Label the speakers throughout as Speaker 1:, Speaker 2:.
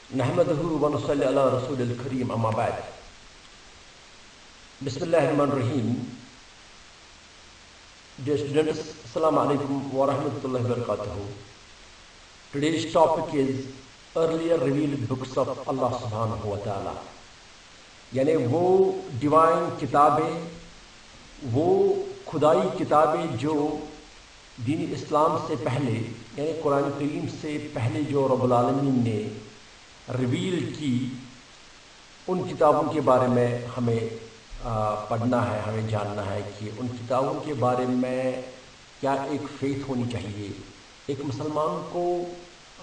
Speaker 1: نحمده ونصلي على رسول الكريم أما بعد. بسم الله الرحمن الرحيم. Dear students, Assalamu alaikum wa rahmatullahi wa barakatuh. Today's topic is earlier revealed books of Allah subhanahu wa ta'ala. یعنی وہ ڈیوائن کتابیں، وہ خدائی کتابیں جو دین اسلام سے پہلے یعنی قرآن کریم سے پہلے جو رب العالمین نے ریویل کی، ان کتابوں کے بارے میں ہمیں پڑھنا ہے، ہمیں جاننا ہے کہ ان کتابوں کے بارے میں کیا ایک فیتھ ہونی چاہیے، ایک مسلمان کو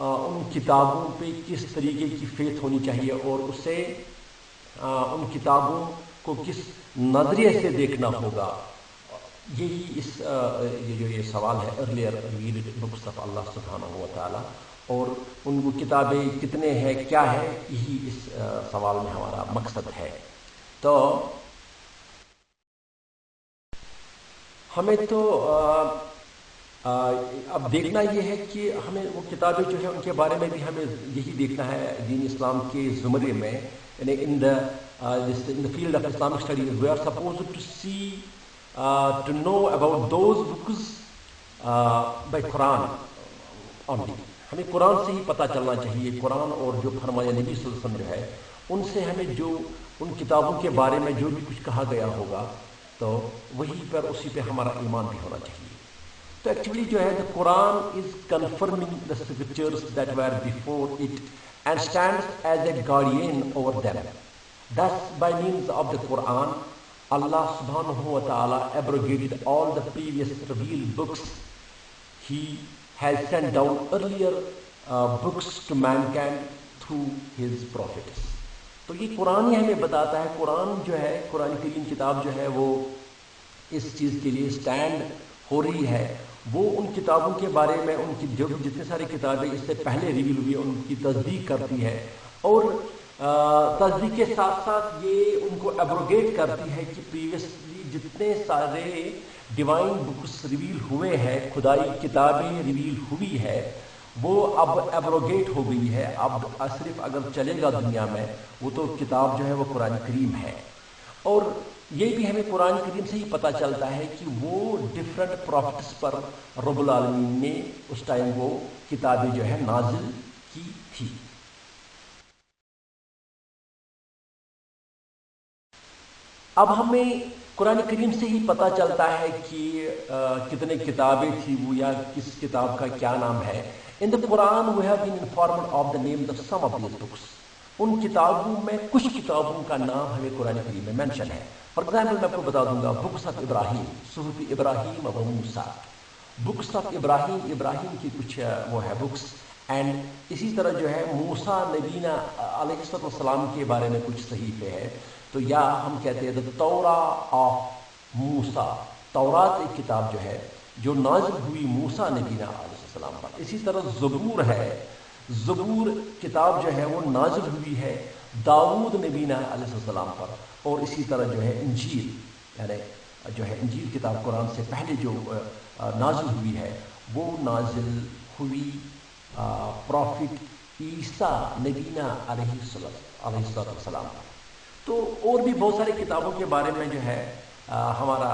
Speaker 1: ان کتابوں پہ کس طریقے کی فیتھ ہونی چاہیے اور اسے ان کتابوں کو کس نظریے سے دیکھنا ہوگا. یہی یہ سوال ہے earlier revealed books of Allah سبحانہ و تعالیٰ، اور ان کو کتابیں کتنے ہیں، کیا ہے، یہی اس سوال میں ہمارا مقصد ہے. تو ہمیں تو اب دیکھنا یہ ہے کہ ہمیں وہ کتابیں جو ہیں ان کے بارے میں بھی ہمیں یہی دیکھنا ہے. دین اسلام کے زمرے میں یعنی in the field of Islamic studies we are supposed to see to know about those books by Quran only. ہمیں قرآن سے ہی پتہ چلنا چاہیے. قرآن اور جو فرمایا نبی صلی اللہ علیہ وسلم جو ہے ان سے ہمیں جو ان کتابوں کے بارے میں جو بھی کچھ کہا گیا ہوگا تو وہی پر اسی پہ ہمارا ایمان بھی ہونا چاہیے. تو ایکچولی جو ہے the Quran is confirming the scriptures that were before it and stands as a guardian over them. Thus, by means of the Quran, Allah subhanahu wa ta'ala abrogated all the previous revealed books. He has sent down earlier books to mankind through his prophets. تو یہ قرآن ہی ہمیں بتاتا ہے. قرآن جو ہے، قرآن کریم کتاب جو ہے وہ اس چیز کے لیے سٹینڈ ہو رہی ہے. وہ ان کتابوں کے بارے میں ان کی جو جتنے ساری کتابیں اس سے پہلے ریویل ہوئی ان کی تصدیق کرتی ہے، اور تصدیق کے ساتھ ساتھ یہ ان کو ایبروگیٹ کرتی ہے کہ پریویسلی جتنے سارے ڈیوائن بکس ریویل ہوئے ہیں، خدائی کتابیں ریویل ہوئی ہے، وہ اب ایبروگیٹ ہو گئی ہے. اب صرف اگر چلے گا دنیا میں وہ تو کتاب جو ہے وہ قرآن کریم ہے. اور یہ بھی ہمیں قرآن کریم سے ہی پتہ چلتا ہے کہ وہ ڈفرینٹ پروفٹس پر رب العالمین نے اس ٹائم وہ کتابیں جو ہے نازل کی تھی. اب ہمیں قرآن کریم سے ہی پتہ چلتا ہے کہ کتنے کتابیں تھیں وہ یا کس کتاب کا کیا نام ہے. In the Quran we have been informed of the names of some of these books. ان کتابوں میں کچھ کتابوں کا نام ہمیں قرآن کریم میں مینشن ہے. فار ایگزامپل میں آپ کو بتا دوں گا بکس آف ابراہیم، صحف ابراہیم و موسیٰ. بکس آف ابراہیم، ابراہیم کی کچھ وہ ہے بکس، اینڈ اسی طرح جو ہے موسیٰ نبینا علیہ السلام کے بارے میں کچھ صحیفے ہیں. تو یا ہم کہتے ہیں دا توراۃ آف موسیٰ، تورات ایک کتاب جو ہے جو نازل ہوئی موسیٰ نبینا علیہ السلام پر. اسی طرح زبور ہے، زبور کتاب جو ہے وہ نازل ہوئی ہے داؤد نبینا علیہ السلام پر. اور اسی طرح جو ہے انجیل، یعنی جو ہے انجیل کتاب قرآن سے پہلے جو نازل ہوئی ہے وہ نازل ہوئی پروفٹ عیسیٰ نبینا علیہ السلام پر. تو اور بھی بہت ساری کتابوں کے بارے میں جو ہے ہمارا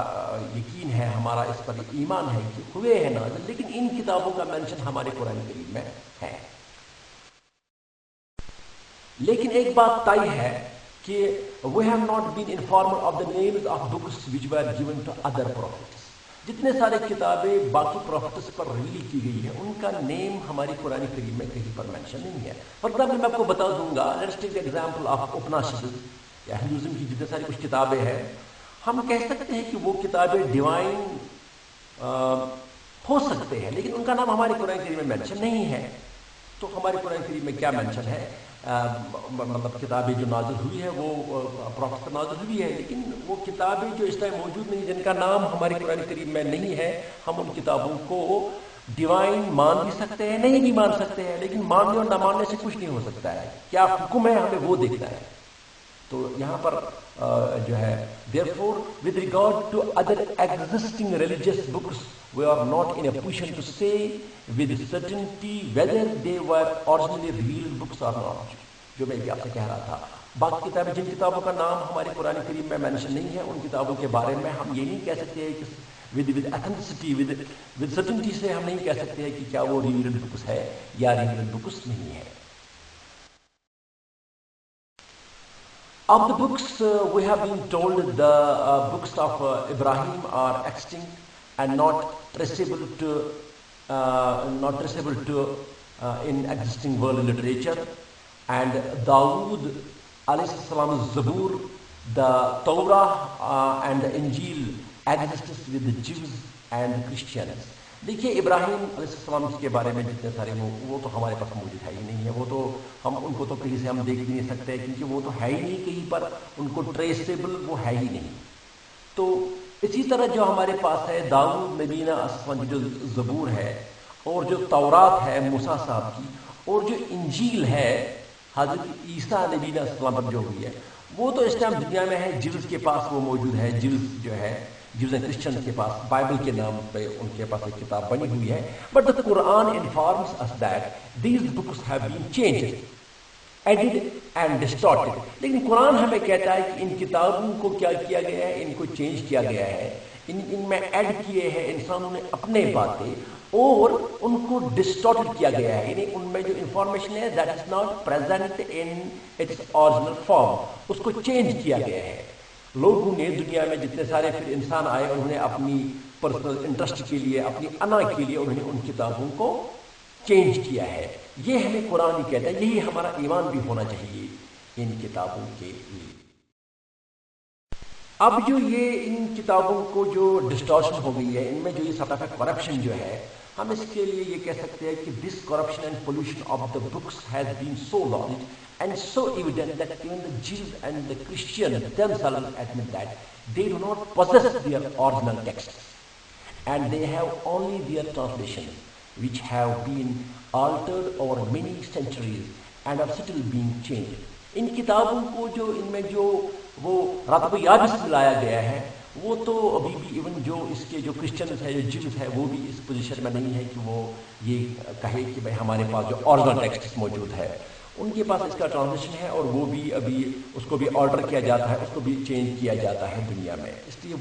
Speaker 1: یقین ہے، ہمارا اس پر ایمان ہے کہ ہوئے ہیں نازل، لیکن ان کتابوں کا مینشن ہمارے قرآن کریم میں ہے. لیکن ایک بات طے ہے کہ we have not been informed of the names of books which were given to other prophets. جتنے سارے کتابیں باقی پروفٹس پر ریویل کی گئی ہیں ان کا نیم ہماری قرآن کریم میں کہیں پر مینشن نہیں ہے. فار ایگزامپل میں آپ کو بتا دوں گا، لیٹس ٹیک ایگزامپل آف اپناشد یا ہندوازم کی جتنے ساری کچھ کتابیں ہیں. ہم کہہ سکتے ہیں کہ وہ کتابیں ڈیوائن ہو سکتے ہیں، لیکن ان کا نام ہمارے قرآن کریم میں مینشن نہیں ہے. تو ہمارے قرآن کریم میں کیا مینشن ہے؟ مطلب کتابیں جو نازل ہوئی ہے وہ پروفٹ پر نازل ہوئی ہے، لیکن وہ کتابیں جو اس ٹائم موجود نہیں، جن کا نام ہمارے قرآن کریم میں نہیں ہے، ہم ان کتابوں کو ڈیوائن مان بھی سکتے ہیں، نہیں بھی مان سکتے ہیں. لیکن ماننے اور نہ ماننے سے کچھ نہیں ہو سکتا ہے. کیا حکم ہے ہمیں وہ دیکھنا ہے. تو یہاں پر جو ہے therefore with regard to other existing religious books we are not in a position to say with certainty whether they were originally revealed books or not. جو میں بھی آپ سے کہہ رہا تھا. باقی کتابیں جن کتابوں کا نام ہمارے قرآن کریم میں مینشن نہیں ہے، ان کتابوں کے بارے میں ہم یہ نہیں کہہ سکتے کہ ود ایتھنٹسٹی ود سرٹنٹی سے ہم نہیں کہہ سکتے ہیں کہ کیا وہ ریویلڈ بکس ہے یا ریویلڈ بکس نہیں ہے. Of the books we have been told the books of Ibrahim are extinct and not traceable to in existing world literature, and Dawood alayhi salam's Zabur, the Torah and the Injil exists with the Jews and Christians. دیکھیے ابراہیم علیہ السلام کے بارے میں جتنے سارے وہ تو ہمارے پاس موجود ہے ہی نہیں ہے. وہ تو ہم ان کو تو کہیں سے ہم دیکھ بھی نہیں سکتے کیونکہ وہ تو ہے ہی نہیں کہیں پر، ان کو ٹریسیبل وہ ہے ہی نہیں. تو اسی طرح جو ہمارے پاس ہے داؤد نبی علیہ السلام کی جو زبور ہے، اور جو تورات ہے موسیٰ صاحب کی، اور جو انجیل ہے حضرت عیسیٰ نبی علیہ السلام پر جو ہوئی ہے، وہ تو اس ٹائم دنیا میں ہے. جیوز کے پاس وہ موجود ہے. جیوز جو ہے جیوز اینڈ کرسچن کے پاس بائبل کے نام پہ ان کے پاس ایک کتاب بنی ہوئی ہے. But the Quran informs us that these books have been changed, edited and distorted. لیکن قرآن ہمیں کہتا ہے کہ ان کتابوں کو کیا کیا گیا ہے، ان کو چینج کیا گیا ہے، ان میں ایڈ کیے ہیں انسانوں نے اپنے باتیں، اور ان کو ڈسٹارٹڈ کیا گیا ہے. یعنی ان میں جو انفارمیشن ہے that is not present in its original form, اس کو چینج کیا گیا ہے. لوگوں نے دنیا میں جتنے سارے پھر انسان آئے، انہوں نے اپنی پرسنل انٹرسٹ کے لیے، اپنی انا کے لیے انہوں نے ان کتابوں کو چینج کیا ہے. یہ ہمیں قرآن ہی کہتا ہے، یہی ہمارا ایمان بھی ہونا چاہیے ان کتابوں کے لیے. اب جو یہ ان کتابوں کو جو ڈسٹارشن ہو گئی ہے، ان میں جو یہ سطح کرپشن جو ہے، ہم اس کے لیے یہ کہہ سکتے ہیں کہ this corruption and pollution of the books has been so large and so evident that even the Jews and the Christians themselves admit that they do not possess their original texts, and they have only their translations, which have been altered over many centuries and are still being changed. ان کتابوں کو جو ان میں جو وہ رتب یابس ملایا گیا ہے، وہ تو ابھی بھی ایون جو اس کے جو کرسچنز ہے، جو جیوز ہے، وہ بھی اس پوزیشن میں نہیں ہے کہ وہ یہ کہے کہ بھائی ہمارے پاس جو اوریجنل ٹیکسٹ موجود ہے. ان کے پاس اس کا ٹرانسلیشن ہے، اور وہ بھی ابھی اس کو بھی آرڈر کیا جاتا ہے، اس کو بھی چینج کیا جاتا ہے دنیا میں. اس لیے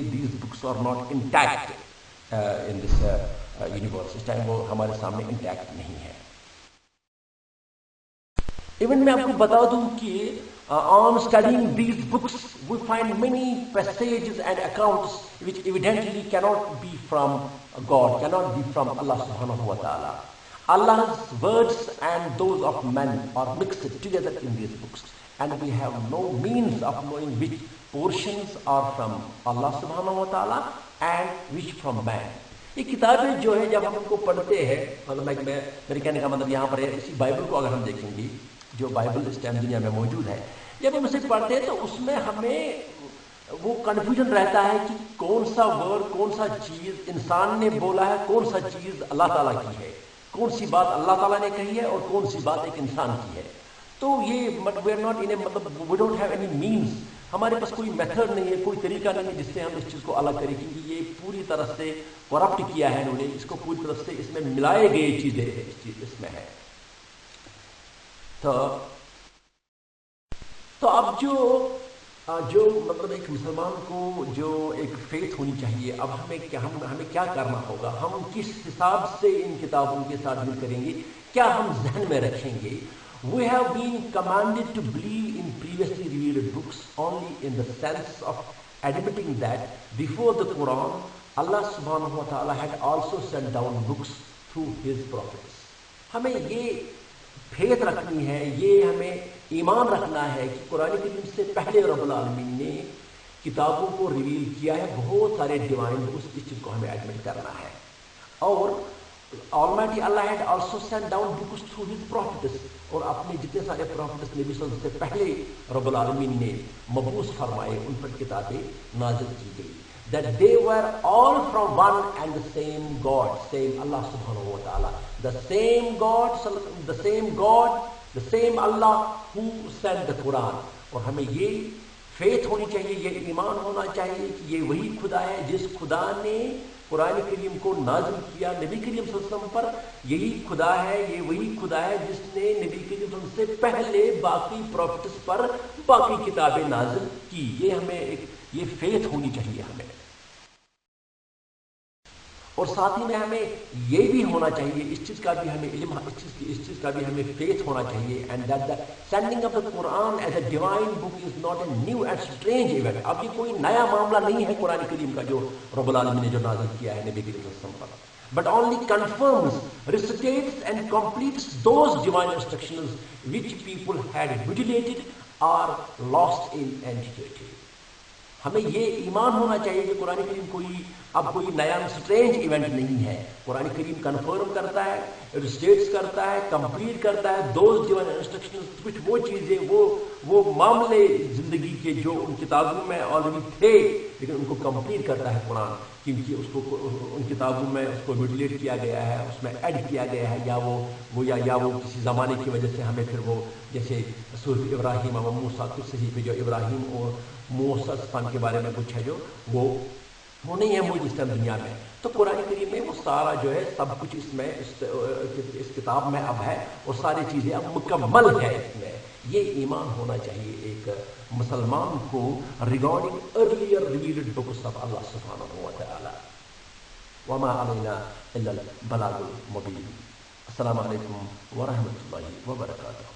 Speaker 1: these books are not intact in this universe. اس ٹائم وہ ہمارے سامنے انٹیکٹ نہیں ہے. ایون میں آپ کو بتا دوں کہ on studying these books we find many passages and accounts which evidently cannot be from God, cannot be from Allah subhanahu wa ta'ala. Allah's words and those of men are mixed together in these books, and we have no means of knowing which portions are from Allah subhanahu wa ta'ala and which from man. یہ کتابیں جو ہے جب ہم ان کو پڑھتے ہیں، مطلب میرے کہنے کا مطلب یہاں پر ہے، اسی بائبل کو اگر ہم دیکھیں گے، جو بائبل اس ٹائم دنیا میں موجود ہے، جب ہم اسے پڑھتے ہیں تو اس میں ہمیں وہ کنفیوژن رہتا ہے کہ کون سا ورڈ، کون سا چیز انسان نے بولا ہے، کون سا چیز اللہ تعالیٰ کی ہے، کون سی بات اللہ تعالیٰ نے کہی ہے اور کون سی بات ایک انسان کی ہے. تو یہ وی آر ناٹ ان مطلب we don't have any means, ہمارے پاس کوئی میتھڈ نہیں ہے، کوئی طریقہ نہیں ہے جس سے ہم اس چیز کو الگ کریں، کیونکہ یہ پوری طرح سے کرپٹ کیا ہے انہوں نے، اس کو پوری طرح سے اس میں ملائے گئے چیزیں اس میں ہے. تو اب جو مطلب ایک مسلمان کو جو ایک فیتھ ہونی چاہیے، اب ہمیں کیا کرنا ہوگا، ہم کس حساب سے ان کتابوں کے ساتھ ڈیل کریں گے، کیا ہم ذہن میں رکھیں گے. We have been commanded to believe in previously revealed books only in the sense of admitting that before the Quran, Allah subhanahu wa ta'ala had also sent down books through his prophets. ہمیں یہ faith رکھنی ہے، یہ ہمیں ایمان رکھنا ہے کہ قرآن کریم سے پہلے رب العالمین نے کتابوں کو ریویل کیا ہے، بہت سارے ڈیوائن اس چیز کو ہمیں ایڈمٹ کرنا ہے. اور Almighty Allah had also sent down books through his prophets، اور اپنے جتنے سارے پروفٹس نبی صلی اللہ علیہ وسلم سے پہلے رب العالمین نے مبعوث فرمائے، ان پر کتابیں نازل کی گئی. That they were all from one and the same God, same Allah subhanahu wa ta'ala, the same God, the same Allah who sent the Quran. اور ہمیں یہ فیتھ ہونی چاہیے، یہ ایمان ہونا چاہیے کہ یہ وہی خدا ہے جس خدا نے قرآن کریم کو نازل کیا نبی کریم صلی اللہ علیہ وسلم پر، یہی خدا ہے، یہ وہی خدا ہے جس نے نبی کریم صلی اللہ علیہ وسلم سے پہلے باقی پروفٹس پر باقی کتابیں نازل کی. یہ ہمیں یہ فیتھ ہونی چاہیے ہمیں. اور ساتھ ہی میں ہمیں یہ بھی ہونا چاہیے، اس چیز کا بھی ہمیں علم، اس چیز کا بھی ہمیں فیتھ ہونا چاہیے، and that the sending of the Quran as a divine book is not a new and strange event. اب یہ کوئی نیا معاملہ نہیں ہے قرآن کریم کا جو رب العالمین نے جو نازل کیا ہے نبی کریم صلی اللہ علیہ وسلم پر، but only confirms, recitates and completes those divine instructions which people had mutilated or lost in antiquity. ہمیں یہ ایمان ہونا چاہیے کہ قرآن کریم اب کوئی نیا اسٹرینج ایونٹ نہیں ہے. قرآن کریم کنفرم کرتا ہے، ریسٹیٹس کرتا ہے، کمپلیٹ کرتا ہے دوز ڈیوائن انسٹرکشنز، کچھ وہ چیزیں، وہ معاملے زندگی کے جو ان کتابوں میں آلریڈی تھے لیکن ان کو کمپلیٹ کرتا ہے قرآن، کیونکہ اس کو ان کتابوں میں اس کو میوٹیلیٹ کیا گیا ہے، اس میں ایڈ کیا گیا ہے، یا وہ کسی زمانے کی وجہ سے ہمیں پھر وہ جیسے سورۃ ابراہیم اور موسیٰ کچھ صحیح پہ جو ابراہیم اور موسیٰ فن کے بارے میں کچھ ہے جو وہ نہیں ہے موجود اس ٹائم دنیا میں. تو قرآن کریم میں وہ سارا جو ہے سب کچھ اس کتاب میں اب ہے، اور ساری چیزیں اب مکمل ہے اس میں. یہ ایمان ہونا چاہیے ایک مسلمان کو regarding earlier revealed books of Allah سبحانہ و تعالی. وما علینا الا البلاغ المبین. السلام علیکم ورحمۃ اللہ وبرکاتہ.